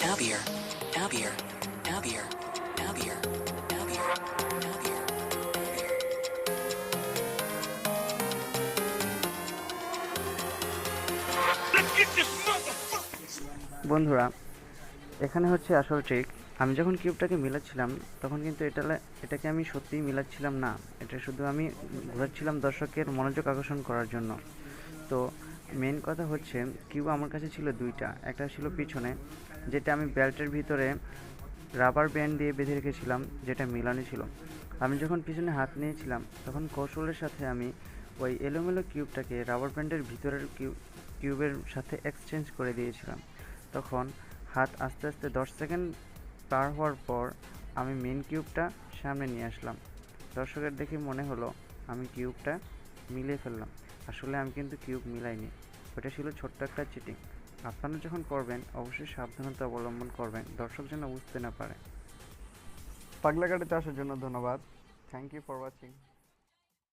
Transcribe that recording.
happier, happier, happier, happier, happier, happier. বন্ধুরা, এখানে হচ্ছে আসল ট্রিক। আমি যখন কিউবটাকে মিলাচ্ছিলাম তখন কিন্তু এটাকে আমি সত্যিই মিলাচ্ছিলাম না, এটা শুধু আমি ঘোরাচ্ছিলাম দর্শকের মনোযোগ আকর্ষণ করার জন্য। তো মেন কথা হচ্ছে, কিউব আমার কাছে ছিল দুইটা, একটা ছিল পিছনে, যেটা আমি বেল্টের ভিতরে রাবার ব্যান্ড দিয়ে বেঁধে রেখেছিলাম, যেটা মিলানো ছিল। আমি যখন পিছনে হাত নিয়েছিলাম তখন কৌশলের সাথে আমি ওই এলোমেলো কিউবটাকে রাবার ব্যান্ডের ভিতরের কিউবের সাথে এক্সচেঞ্জ করে দিয়েছিলাম। তখন হাত আস্তে আস্তে 10 সেকেন্ড পার হওয়ার পর আমি মেন কিউবটা সামনে নিয়ে আসলাম। দর্শকের দেখে মনে হলো আমি কিউবটা মিলিয়ে ফেললাম। আসলে আমি কিন্তু কিউব মিলাইনি, ওটা ছিল ছোট্ট একটা চিটিং। আপনারা যখন করবেন অবশ্যই সাবধানতা অবলম্বন করবেন, দর্শক যেন বুঝতে না পারে। পাগলাগাড়িতে আসার জন্য ধন্যবাদ। Thank you for watching.